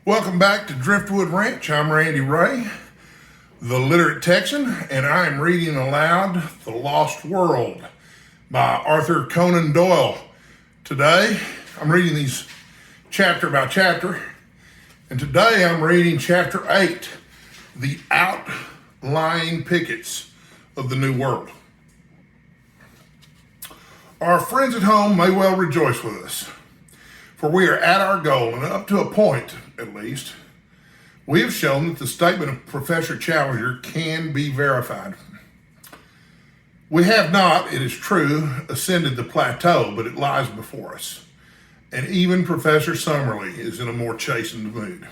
Welcome back to Driftwood Ranch. I'm Randy Ray, the literate Texan, and I am reading aloud The Lost World by Arthur Conan Doyle. Today, I'm reading these chapter by chapter, and today I'm reading chapter 8, The Outlying Pickets of the New World. Our friends at home may well rejoice with us, for we are at our goal, and up to a point, at least, we have shown that the statement of Professor Challenger can be verified. We have not, it is true, ascended the plateau, but it lies before us. And even Professor Summerlee is in a more chastened mood.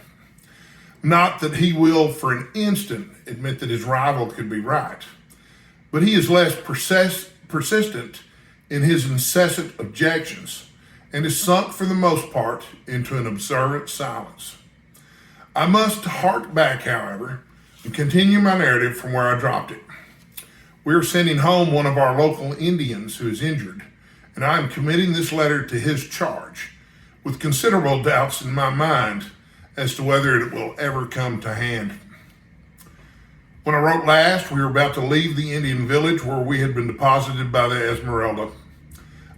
Not that he will for an instant admit that his rival could be right, but he is less persistent in his incessant objections and is sunk for the most part into an observant silence. I must hark back, however, and continue my narrative from where I dropped it. We are sending home one of our local Indians who is injured, and I am committing this letter to his charge, with considerable doubts in my mind as to whether it will ever come to hand. When I wrote last, we were about to leave the Indian village where we had been deposited by the Esmeralda.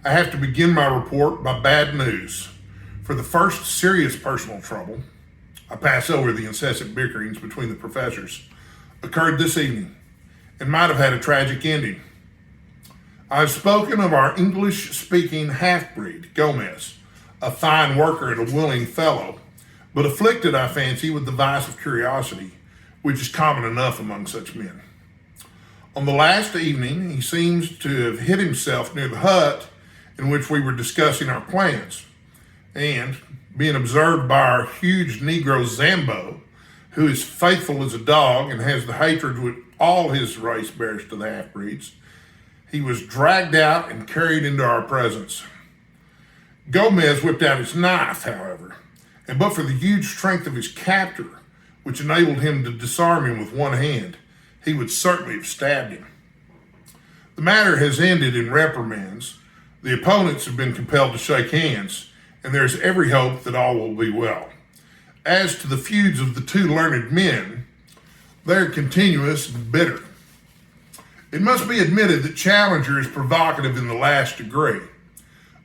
I have to begin my report by bad news. For the first serious personal trouble, I pass over the incessant bickerings between the professors, occurred this evening and might have had a tragic ending. I have spoken of our English-speaking half-breed, Gomez, a fine worker and a willing fellow, but afflicted, I fancy, with the vice of curiosity, which is common enough among such men. On the last evening, he seems to have hid himself near the hut in which we were discussing our plans, and, being observed by our huge Negro Zambo, who is faithful as a dog and has the hatred which all his race bears to the half-breeds, he was dragged out and carried into our presence. Gomez whipped out his knife, however, and but for the huge strength of his captor, which enabled him to disarm him with one hand, he would certainly have stabbed him. The matter has ended in reprimands. The opponents have been compelled to shake hands, and there is every hope that all will be well. As to the feuds of the two learned men, they are continuous and bitter. It must be admitted that Challenger is provocative in the last degree,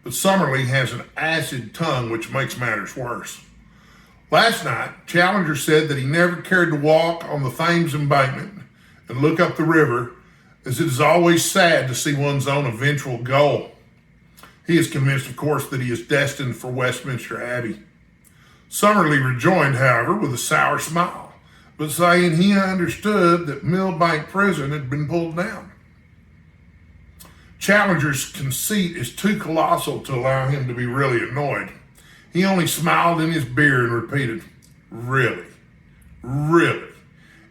but Summerlee has an acid tongue which makes matters worse. Last night, Challenger said that he never cared to walk on the Thames embankment and look up the river, as it is always sad to see one's own eventual goal. He is convinced, of course, that he is destined for Westminster Abbey. Summerlee rejoined, however, with a sour smile, but saying he understood that Millbank Prison had been pulled down. Challenger's conceit is too colossal to allow him to be really annoyed. He only smiled in his beer and repeated, "Really, really,"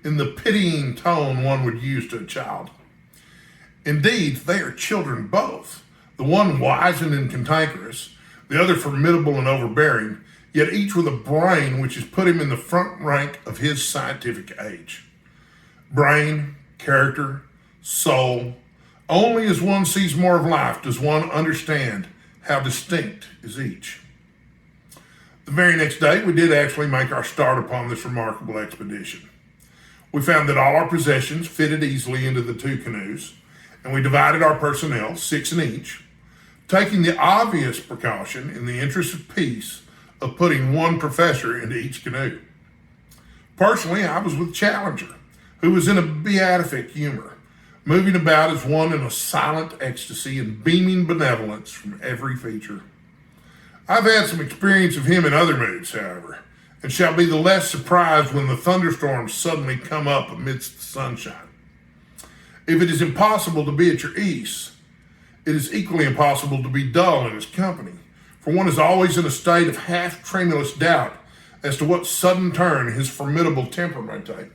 in the pitying tone one would use to a child. Indeed, they are children both. The one wizened and cantankerous, the other formidable and overbearing, yet each with a brain which has put him in the front rank of his scientific age. Brain, character, soul, only as one sees more of life does one understand how distinct is each. The very next day, we did actually make our start upon this remarkable expedition. We found that all our possessions fitted easily into the two canoes, and we divided our personnel, 6 in each, taking the obvious precaution in the interest of peace of putting one professor into each canoe. Personally, I was with Challenger, who was in a beatific humor, moving about as one in a silent ecstasy and beaming benevolence from every feature. I've had some experience of him in other moods, however, and shall be the less surprised when the thunderstorms suddenly come up amidst the sunshine. If it is impossible to be at your ease, it is equally impossible to be dull in his company, for one is always in a state of half-tremulous doubt as to what sudden turn his formidable temper may take.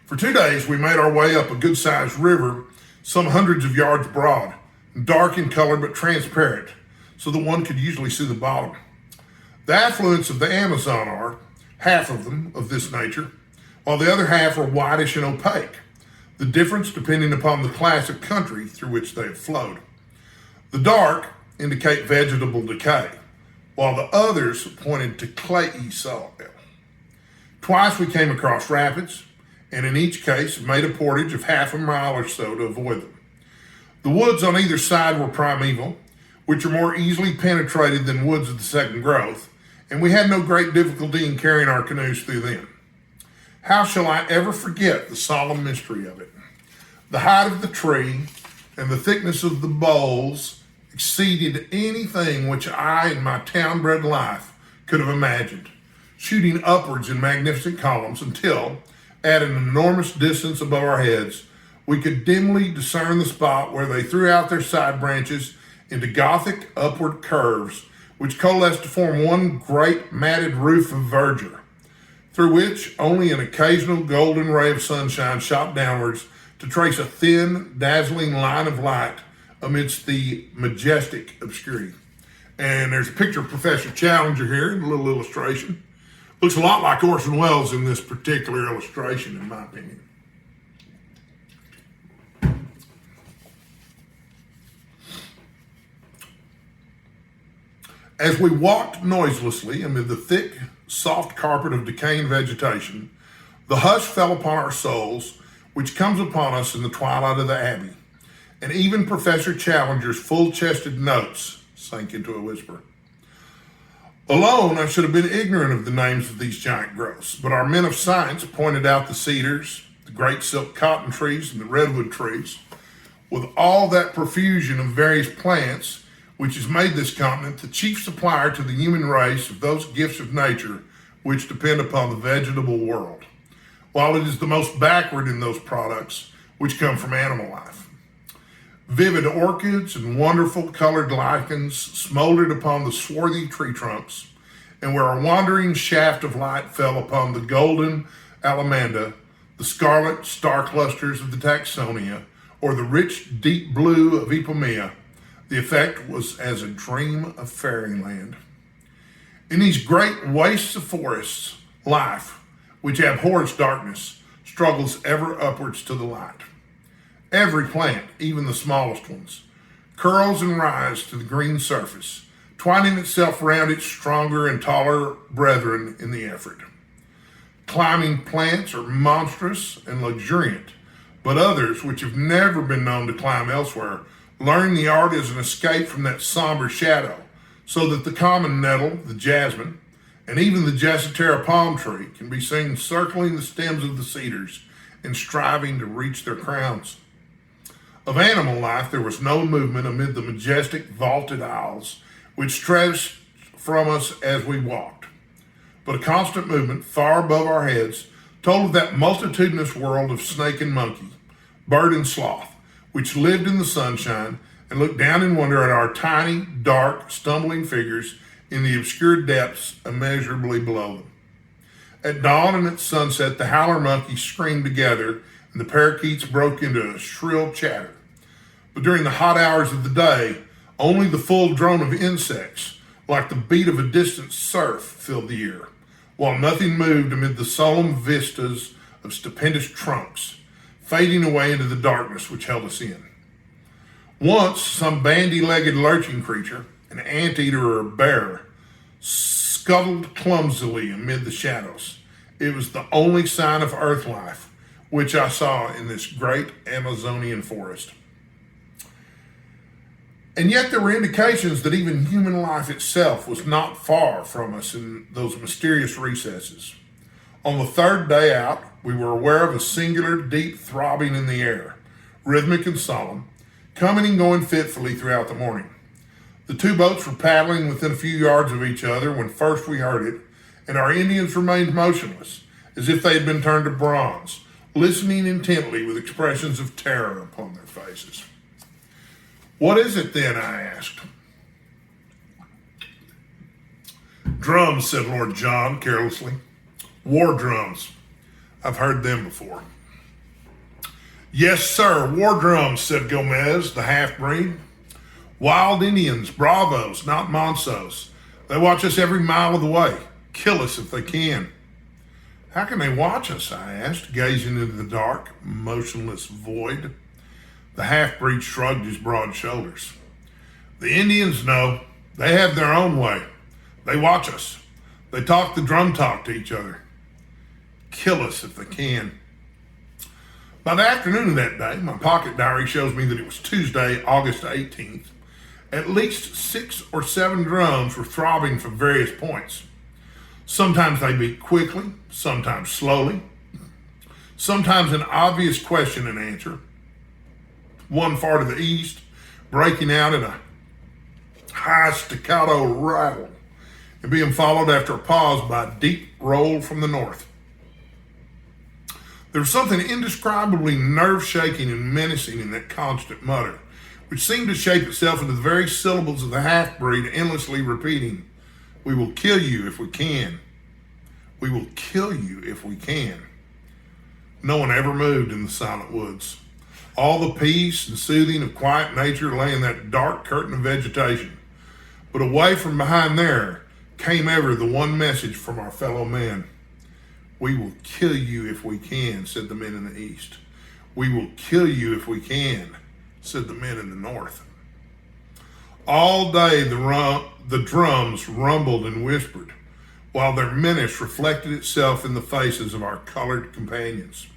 For 2 days, we made our way up a good-sized river, some hundreds of yards broad, dark in color but transparent, so that one could usually see the bottom. The affluents of the Amazon are, half of them, of this nature, while the other half are whitish and opaque, the difference depending upon the class of country through which they have flowed. The dark indicate vegetable decay, while the others pointed to clayey soil. Twice we came across rapids, and in each case made a portage of half a mile or so to avoid them. The woods on either side were primeval, which are more easily penetrated than woods of the second growth, and we had no great difficulty in carrying our canoes through them. How shall I ever forget the solemn mystery of it? The height of the tree and the thickness of the boles exceeded anything which I in my town-bred life could have imagined, shooting upwards in magnificent columns until, at an enormous distance above our heads, we could dimly discern the spot where they threw out their side branches into Gothic upward curves, which coalesced to form one great matted roof of verdure, through which only an occasional golden ray of sunshine shot downwards to trace a thin, dazzling line of light amidst the majestic obscurity. And there's a picture of Professor Challenger here in a little illustration. Looks a lot like Orson Welles in this particular illustration, in my opinion. As we walked noiselessly amid the thick, soft carpet of decaying vegetation, the hush fell upon our souls, which comes upon us in the twilight of the Abbey, and even Professor Challenger's full-chested notes sank into a whisper. Alone, I should have been ignorant of the names of these giant growths, but our men of science pointed out the cedars, the great silk cotton trees, and the redwood trees, with all that profusion of various plants which has made this continent the chief supplier to the human race of those gifts of nature which depend upon the vegetable world, while it is the most backward in those products which come from animal life. Vivid orchids and wonderful colored lichens smoldered upon the swarthy tree trunks, and where a wandering shaft of light fell upon the golden alamanda, the scarlet star clusters of the taxonia, or the rich deep blue of epomea, the effect was as a dream of fairyland. In these great wastes of forests, life, which abhors darkness, struggles ever upwards to the light. Every plant, even the smallest ones, curls and rises to the green surface, twining itself round its stronger and taller brethren in the effort. Climbing plants are monstrous and luxuriant, but others, which have never been known to climb elsewhere, learn the art as an escape from that somber shadow, so that the common nettle, the jasmine, and even the jacitara palm tree can be seen circling the stems of the cedars and striving to reach their crowns. Of animal life, there was no movement amid the majestic vaulted aisles which stretched from us as we walked, but a constant movement far above our heads told of that multitudinous world of snake and monkey, bird and sloth, which lived in the sunshine and looked down in wonder at our tiny, dark, stumbling figures in the obscure depths immeasurably below them. At dawn and at sunset, the howler monkeys screamed together and the parakeets broke into a shrill chatter. But during the hot hours of the day, only the full drone of insects, like the beat of a distant surf, filled the ear, while nothing moved amid the solemn vistas of stupendous trunks, fading away into the darkness which held us in. Once, some bandy-legged lurching creature, an anteater or a bear, scuttled clumsily amid the shadows. It was the only sign of earth life which I saw in this great Amazonian forest. And yet there were indications that even human life itself was not far from us in those mysterious recesses. On the third day out, we were aware of a singular deep throbbing in the air, rhythmic and solemn, coming and going fitfully throughout the morning. The two boats were paddling within a few yards of each other when first we heard it, and our Indians remained motionless, as if they had been turned to bronze, listening intently with expressions of terror upon their faces. "What is it then?" I asked. "Drums," said Lord John carelessly. "War drums. I've heard them before." "Yes, sir, war drums," said Gomez, the half-breed. "Wild Indians, bravos, not mansos. They watch us every mile of the way. Kill us if they can." "How can they watch us?" I asked, gazing into the dark, motionless void. The half-breed shrugged his broad shoulders. "The Indians know. They have their own way. They watch us. They talk the drum talk to each other. Kill us if they can. By the afternoon of that day, my pocket diary shows me that it was Tuesday, August 18th. At least 6 or 7 drums were throbbing from various points. Sometimes they beat quickly, sometimes slowly, sometimes an obvious question and answer. One far to the east, breaking out in a high staccato rattle and being followed after a pause by a deep roll from the north. There was something indescribably nerve-shaking and menacing in that constant mutter, which seemed to shape itself into the very syllables of the half-breed endlessly repeating, "We will kill you if we can. We will kill you if we can." No one ever moved in the silent woods. All the peace and soothing of quiet nature lay in that dark curtain of vegetation. But away from behind there came ever the one message from our fellow men. "We will kill you if we can," said the men in the east. "We will kill you if we can," said the men in the north. All day the drums rumbled and whispered, while their menace reflected itself in the faces of our colored companions.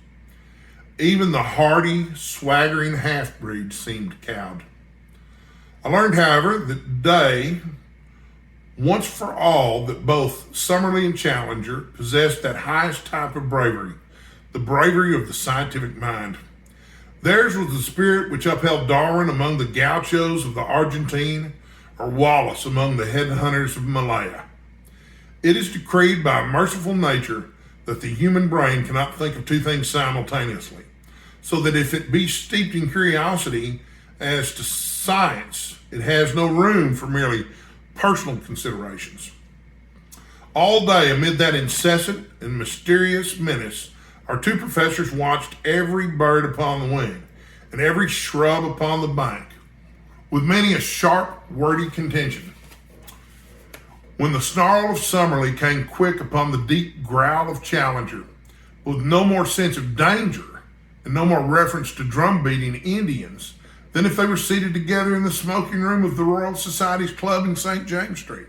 Even the hardy, swaggering half-breed seemed cowed. I learned, however, that day, once for all, that both Summerlee and Challenger possessed that highest type of bravery, the bravery of the scientific mind. Theirs was the spirit which upheld Darwin among the gauchos of the Argentine, or Wallace among the headhunters of Malaya. It is decreed by merciful nature that the human brain cannot think of two things simultaneously, so that if it be steeped in curiosity as to science, it has no room for merely personal considerations. All day, amid that incessant and mysterious menace, our two professors watched every bird upon the wing and every shrub upon the bank, with many a sharp, wordy contention. When the snarl of Summerlee came quick upon the deep growl of Challenger, with no more sense of danger and no more reference to drum-beating Indians than if they were seated together in the smoking room of the Royal Society's Club in St. James Street.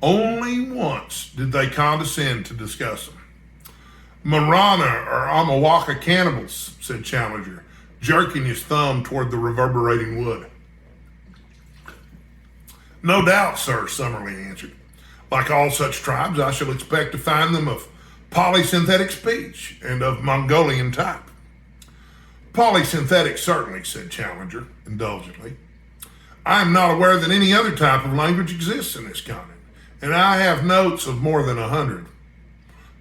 Only once did they condescend to discuss them. "Marana or Amawaka cannibals," said Challenger, jerking his thumb toward the reverberating wood. "No doubt, sir," Summerlee answered. "Like all such tribes, I shall expect to find them of polysynthetic speech and of Mongolian type." "Polysynthetic, certainly," said Challenger indulgently. "I am not aware that any other type of language exists in this continent, and I have notes of more than 100.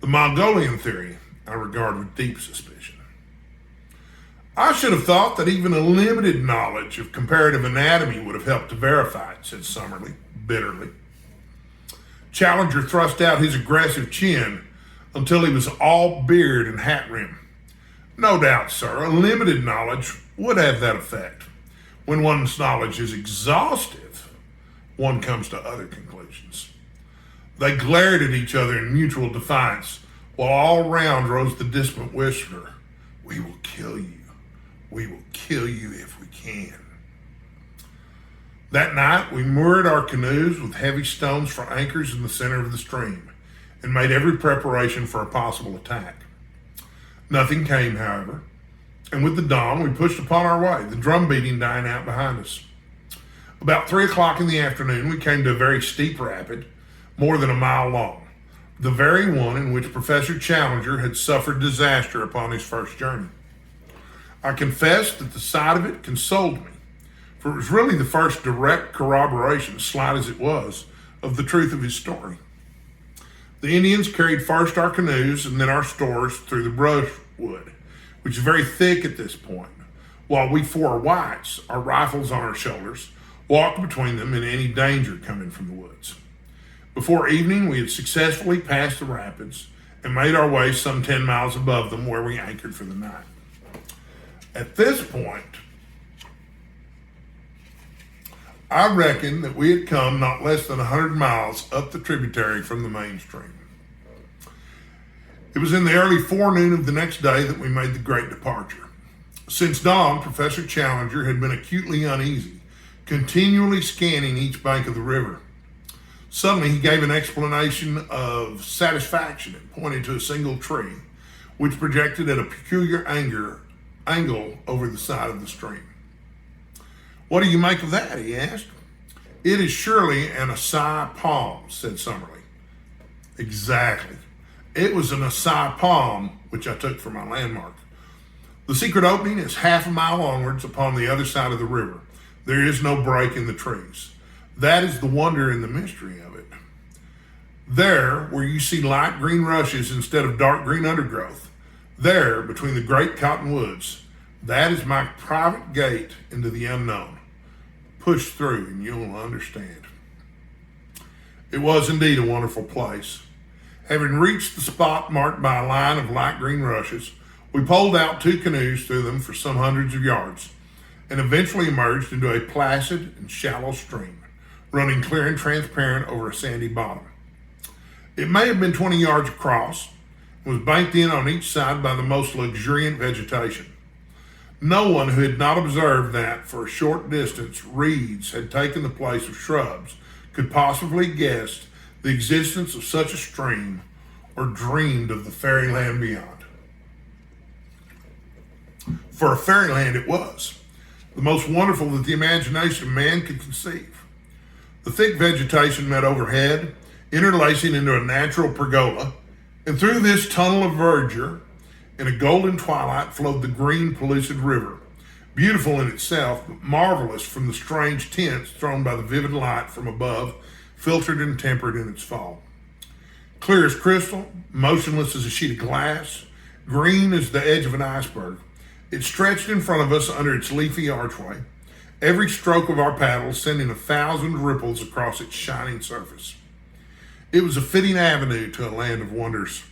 The Mongolian theory I regard with deep suspicion." "I should have thought that even a limited knowledge of comparative anatomy would have helped to verify it," said Summerlee bitterly. Challenger thrust out his aggressive chin until he was all beard and hat rim. "No doubt, sir, a limited knowledge would have that effect. When one's knowledge is exhaustive, one comes to other conclusions." They glared at each other in mutual defiance, while all round rose the distant whisper, "We will kill you. We will kill you if we can." That night, we moored our canoes with heavy stones for anchors in the center of the stream and made every preparation for a possible attack. Nothing came, however, and with the dawn, we pushed upon our way, the drum beating dying out behind us. About 3 o'clock in the afternoon, we came to a very steep rapid, more than a mile long, the very one in which Professor Challenger had suffered disaster upon his first journey. I confess that the sight of it consoled me, for it was really the first direct corroboration, slight as it was, of the truth of his story. The Indians carried first our canoes and then our stores through the brushwood, which is very thick at this point, while we four whites, our rifles on our shoulders, walked between them in any danger coming from the woods. Before evening, we had successfully passed the rapids and made our way some 10 miles above them, where we anchored for the night. At this point, I reckon that we had come not less than 100 miles up the tributary from the main stream. It was in the early forenoon of the next day that we made the great departure. Since dawn, Professor Challenger had been acutely uneasy, continually scanning each bank of the river. Suddenly he gave an explanation of satisfaction and pointed to a single tree, which projected at a peculiar angle over the side of the stream. "What do you make of that?" he asked. "It is surely an acai palm," said Summerlee. Exactly. It was an acai palm, which I took for my landmark. The secret opening is half a mile onwards upon the other side of the river. There is no break in the trees. That is the wonder and the mystery of it. There, where you see light green rushes instead of dark green undergrowth, there, between the great cottonwoods, that is my private gate into the unknown. Push through and you'll understand. It was indeed a wonderful place. Having reached the spot marked by a line of light green rushes, we poled out 2 canoes through them for some hundreds of yards, and eventually emerged into a placid and shallow stream, running clear and transparent over a sandy bottom. It may have been 20 yards across, and was banked in on each side by the most luxuriant vegetation. No one who had not observed that for a short distance reeds had taken the place of shrubs could possibly guess the existence of such a stream or dreamed of the fairyland beyond. For a fairyland it was, the most wonderful that the imagination of man could conceive. The thick vegetation met overhead, interlacing into a natural pergola, and through this tunnel of verdure, in a golden twilight, flowed the green, pellucid river, beautiful in itself, but marvelous from the strange tints thrown by the vivid light from above, filtered and tempered in its fall. Clear as crystal, motionless as a sheet of glass, green as the edge of an iceberg, it stretched in front of us under its leafy archway, every stroke of our paddles sending 1,000 ripples across its shining surface. It was a fitting avenue to a land of wonders.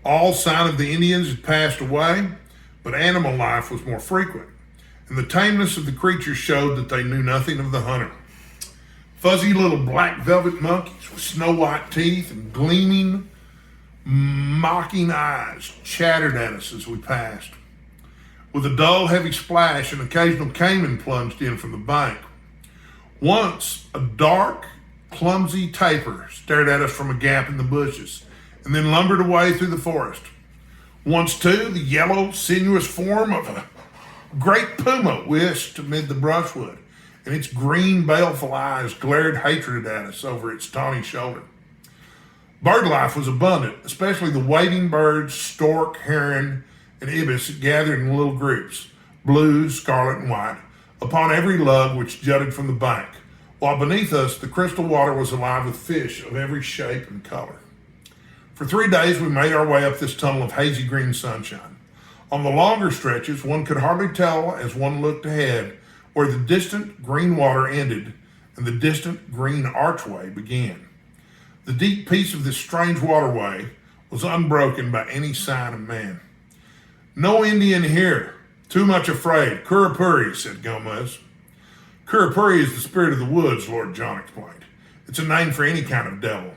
All sign of the Indians had passed away, but animal life was more frequent, and the tameness of the creatures showed that they knew nothing of the hunter. Fuzzy little black velvet monkeys with snow-white teeth and gleaming, mocking eyes chattered at us as we passed. With a dull, heavy splash, an occasional caiman plunged in from the bank. Once, a dark, clumsy tapir stared at us from a gap in the bushes, and then lumbered away through the forest. Once, too, the yellow, sinuous form of a great puma whisked amid the brushwood, and its green, baleful eyes glared hatred at us over its tawny shoulder. Bird life was abundant, especially the wading birds, stork, heron, and ibis gathered in little groups, blue, scarlet, and white, upon every lug which jutted from the bank, while beneath us the crystal water was alive with fish of every shape and color. For 3 days we made our way up this tunnel of hazy green sunshine. On the longer stretches, one could hardly tell as one looked ahead where the distant green water ended and the distant green archway began. The deep peace of this strange waterway was unbroken by any sign of man. "No Indian here. Too much afraid. Curupuri," said Gomez. "Curupuri is the spirit of the woods," Lord John explained. "It's a name for any kind of devil.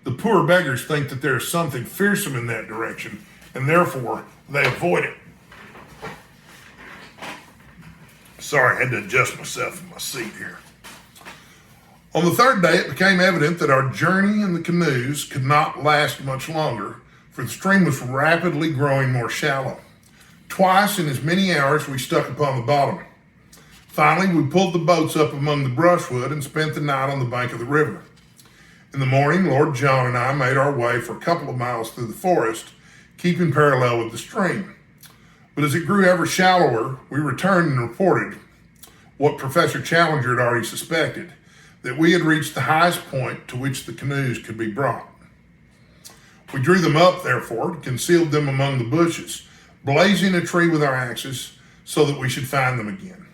The poor beggars think that there is something fearsome in that direction, and therefore they avoid it." Sorry, I had to adjust myself in my seat here. On the 3rd day, it became evident that our journey in the canoes could not last much longer, for the stream was rapidly growing more shallow. Twice in as many hours we stuck upon the bottom. Finally, we pulled the boats up among the brushwood and spent the night on the bank of the river. In the morning, Lord John and I made our way for a couple of miles through the forest, keeping parallel with the stream. But as it grew ever shallower, we returned and reported what Professor Challenger had already suspected, that we had reached the highest point to which the canoes could be brought. We drew them up, therefore, and concealed them among the bushes, blazing a tree with our axes so that we should find them again.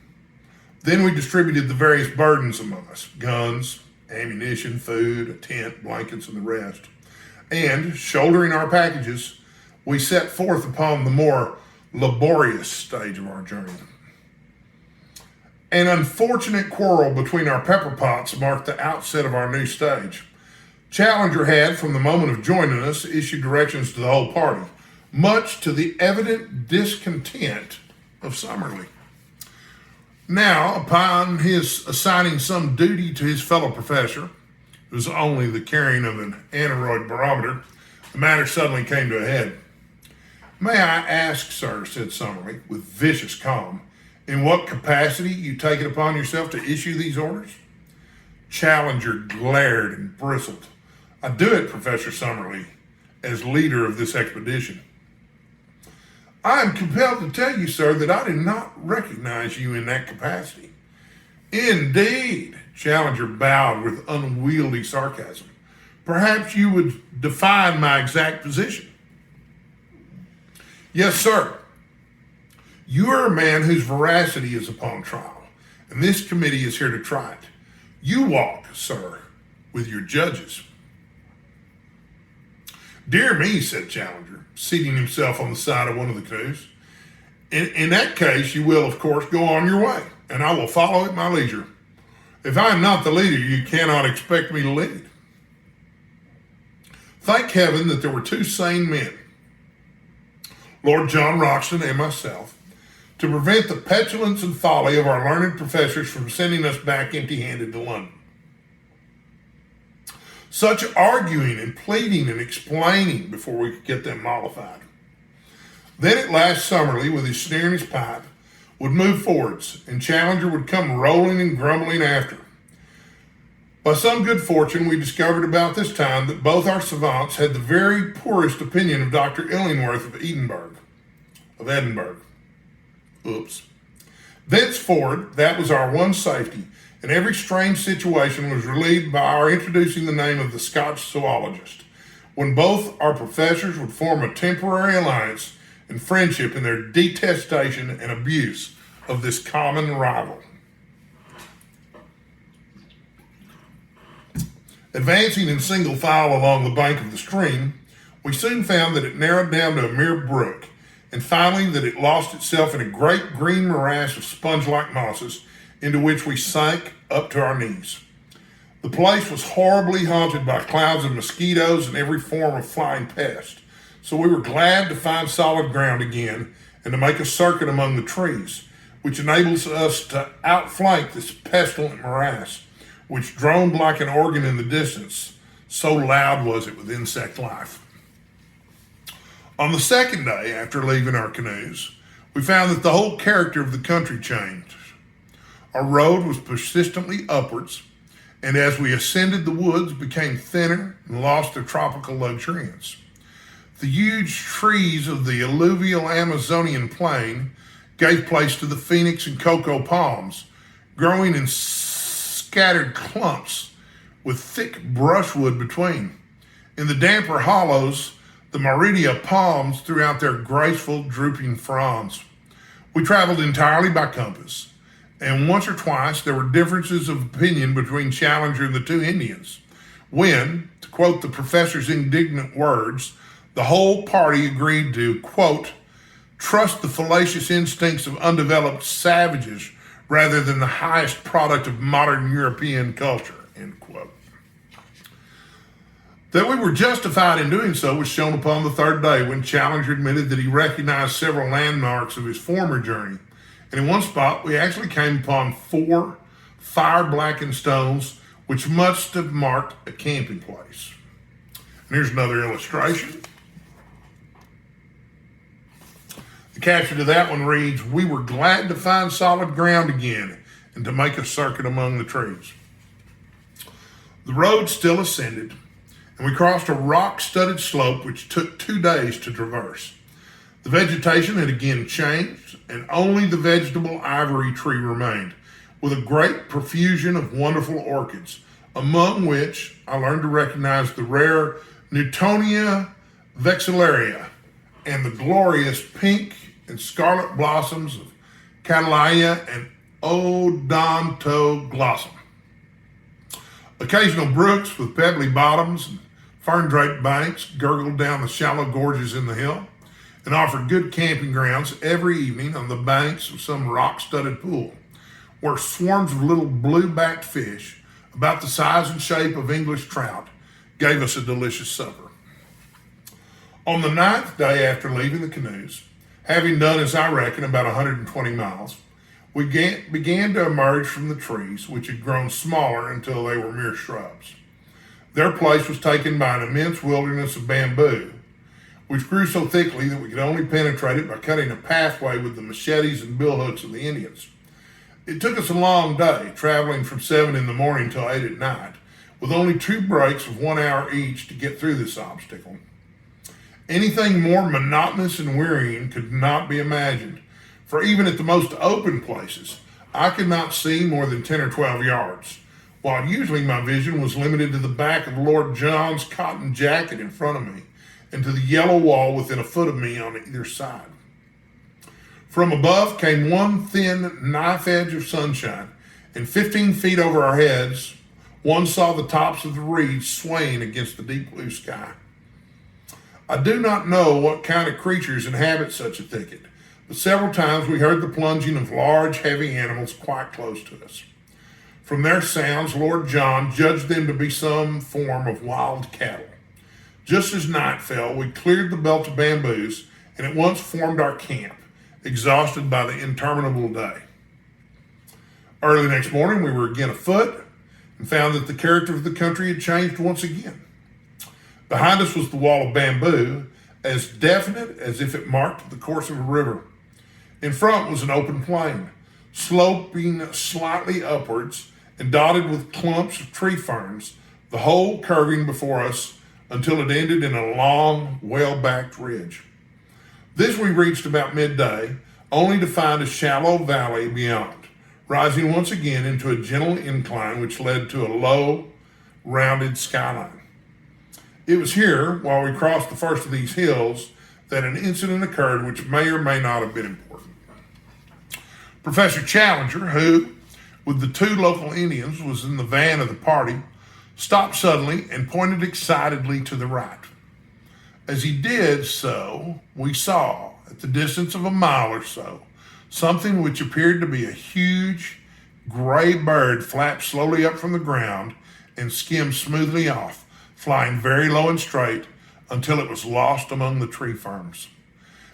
Then we distributed the various burdens among us, guns, ammunition, food, a tent, blankets, and the rest. And, shouldering our packages, we set forth upon the more laborious stage of our journey. An unfortunate quarrel between our pepper pots marked the outset of our new stage. Challenger had, from the moment of joining us, issued directions to the whole party, much to the evident discontent of Summerlee. Now, upon his assigning some duty to his fellow professor, it was only the carrying of an aneroid barometer, the matter suddenly came to a head. "May I ask, sir," said Summerlee with vicious calm, "in what capacity you take it upon yourself to issue these orders?" Challenger glared and bristled. "I do it, Professor Summerlee, as leader of this expedition." "I am compelled to tell you, sir, that I do not recognize you in that capacity." "Indeed," Challenger bowed with unwieldy sarcasm. "Perhaps you would define my exact position." "Yes, sir. You are a man whose veracity is upon trial, and this committee is here to try it. You walk, sir, with your judges." "Dear me," said Challenger, seating himself on the side of one of the canoes. In that case, you will, of course, go on your way, and I will follow at my leisure. If I am not the leader, you cannot expect me to lead." Thank heaven that there were two sane men, Lord John Roxton and myself, to prevent the petulance and folly of our learned professors from sending us back empty-handed to London. Such arguing and pleading and explaining before we could get them mollified. Then at last Summerlee, with his sneer and his pipe, would move forwards, and Challenger would come rolling and grumbling after. By some good fortune, we discovered about this time that both our savants had the very poorest opinion of Dr. Illingworth of Edinburgh. Oops. Thenceforward, that was our one safety, and every strange situation was relieved by our introducing the name of the Scotch zoologist, when both our professors would form a temporary alliance and friendship in their detestation and abuse of this common rival. Advancing in single file along the bank of the stream, we soon found that it narrowed down to a mere brook, and finally that it lost itself in a great green morass of sponge-like mosses into which we sank up to our knees. The place was horribly haunted by clouds of mosquitoes and every form of flying pest, so we were glad to find solid ground again and to make a circuit among the trees, which enables us to outflank this pestilent morass, which droned like an organ in the distance, so loud was it with insect life. On the second day after leaving our canoes, we found that the whole character of the country changed. Our road was persistently upwards, and as we ascended, the woods became thinner and lost their tropical luxuriance. The huge trees of the alluvial Amazonian plain gave place to the phoenix and cocoa palms, growing in scattered clumps with thick brushwood between. In the damper hollows, the Meridia palms threw out their graceful, drooping fronds. We traveled entirely by compass, and once or twice there were differences of opinion between Challenger and the two Indians, when, to quote the professor's indignant words, the whole party agreed to, quote, trust the fallacious instincts of undeveloped savages rather than the highest product of modern European culture, end quote. That we were justified in doing so was shown upon the third day when Challenger admitted that he recognized several landmarks of his former journey. And in one spot, we actually came upon 4 fire-blackened stones which must have marked a camping place. And here's another illustration. The caption to that one reads, "We were glad to find solid ground again and to make a circuit among the trees." The road still ascended, and we crossed a rock-studded slope which took 2 days to traverse. The vegetation had again changed, and only the vegetable ivory tree remained, with a great profusion of wonderful orchids, among which I learned to recognize the rare Newtonia vexillaria and the glorious pink and scarlet blossoms of Catalia and Odontoglossum. Occasional brooks with pebbly bottoms and fern-draped banks gurgled down the shallow gorges in the hill and offered good camping grounds every evening on the banks of some rock-studded pool, where swarms of little blue-backed fish, about the size and shape of English trout, gave us a delicious supper. On the 9th day after leaving the canoes, having done, as I reckon, about 120 miles, we began to emerge from the trees, which had grown smaller until they were mere shrubs. Their place was taken by an immense wilderness of bamboo, which grew so thickly that we could only penetrate it by cutting a pathway with the machetes and billhooks of the Indians. It took us a long day, traveling from 7 in the morning till 8 at night, with only 2 breaks of 1 hour each to get through this obstacle. Anything more monotonous and wearying could not be imagined, for even at the most open places, I could not see more than 10 or 12 yards, while usually my vision was limited to the back of Lord John's cotton jacket in front of me and to the yellow wall within a foot of me on either side. From above came one thin knife edge of sunshine, and 15 feet over our heads, one saw the tops of the reeds swaying against the deep blue sky. I do not know what kind of creatures inhabit such a thicket, but several times we heard the plunging of large, heavy animals quite close to us. From their sounds, Lord John judged them to be some form of wild cattle. Just as night fell, we cleared the belt of bamboos and at once formed our camp, exhausted by the interminable day. Early next morning, we were again afoot and found that the character of the country had changed once again. Behind us was the wall of bamboo, as definite as if it marked the course of a river. In front was an open plain, sloping slightly upwards and dotted with clumps of tree ferns, the whole curving before us until it ended in a long, well-backed ridge. This we reached about midday, only to find a shallow valley beyond, rising once again into a gentle incline which led to a low, rounded skyline. It was here, while we crossed the first of these hills, that an incident occurred which may or may not have been important. Professor Challenger, who, with the 2 local Indians, was in the van of the party, stopped suddenly and pointed excitedly to the right. As he did so, we saw, at the distance of a mile or so, something which appeared to be a huge gray bird flap slowly up from the ground and skim smoothly off, flying very low and straight until it was lost among the tree ferns.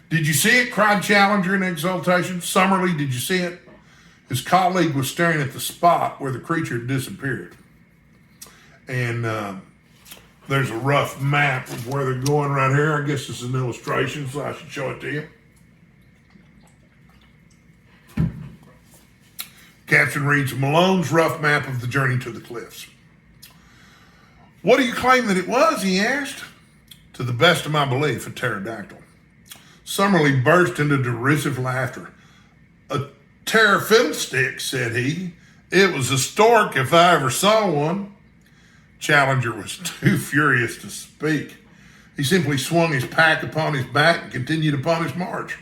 "Did you see it?" cried Challenger in exultation. "Summerlee, did you see it?" His colleague was staring at the spot where the creature had disappeared. And there's a rough map of where they're going right here. I guess this is an illustration, so I should show it to you. Caption reads, "Malone's rough map of the journey to the cliffs." "What do you claim that it was?" he asked. "To the best of my belief, a pterodactyl." Summerlee burst into derisive laughter. "A fiddlestick," said he. "It was a stork if I ever saw one." Challenger was too furious to speak. He simply swung his pack upon his back and continued upon his march.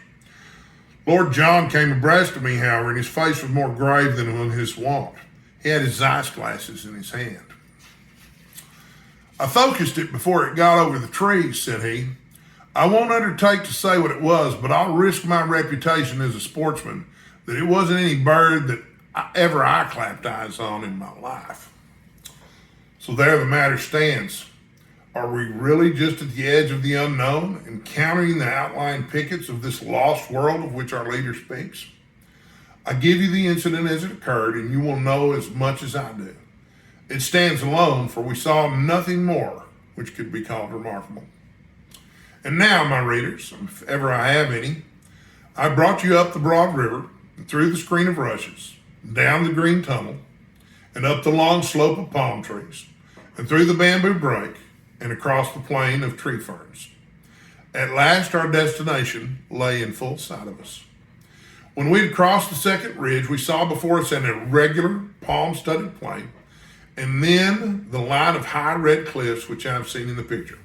Lord John came abreast of me, however, and his face was more grave than on his wont. He had his ice glasses in his hand. "I focused it before it got over the trees," said he. "I won't undertake to say what it was, but I'll risk my reputation as a sportsman that it wasn't any bird that I clapped eyes on in my life." So there the matter stands. Are we really just at the edge of the unknown, encountering the outlying pickets of this lost world of which our leader speaks? I give you the incident as it occurred, and you will know as much as I do. It stands alone, for we saw nothing more which could be called remarkable. And now, my readers, if ever I have any, I brought you up the broad river, and through the screen of rushes, down the green tunnel, and up the long slope of palm trees, and through the bamboo brake, and across the plain of tree ferns. At last our destination lay in full sight of us. When we had crossed the second ridge, we saw before us an irregular, palm-studded plain, and then the line of high red cliffs which I have seen in the picture.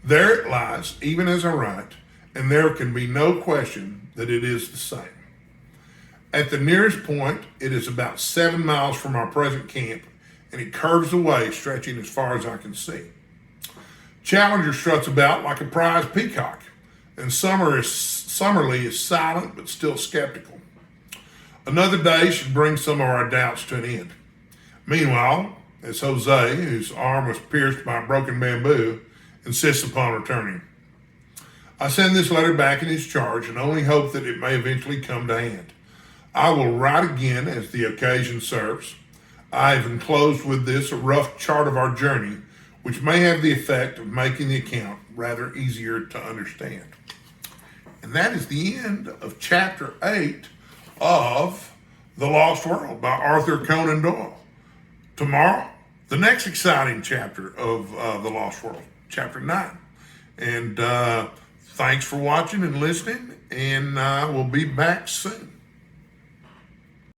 There it lies, even as I write, and there can be no question that it is the same. At the nearest point, it is about 7 miles from our present camp, and it curves away, stretching as far as I can see. Challenger struts about like a prize peacock, and Summerlee is silent but still skeptical. Another day should bring some of our doubts to an end. Meanwhile, as Jose, whose arm was pierced by a broken bamboo, insists upon returning, I send this letter back in his charge and only hope that it may eventually come to hand. I will write again as the occasion serves. I have enclosed with this a rough chart of our journey, which may have the effect of making the account rather easier to understand. And that is the end of chapter 8 of The Lost World by Arthur Conan Doyle. Tomorrow, the next exciting chapter of The Lost World, chapter 9. And thanks for watching and listening, and we'll be back soon.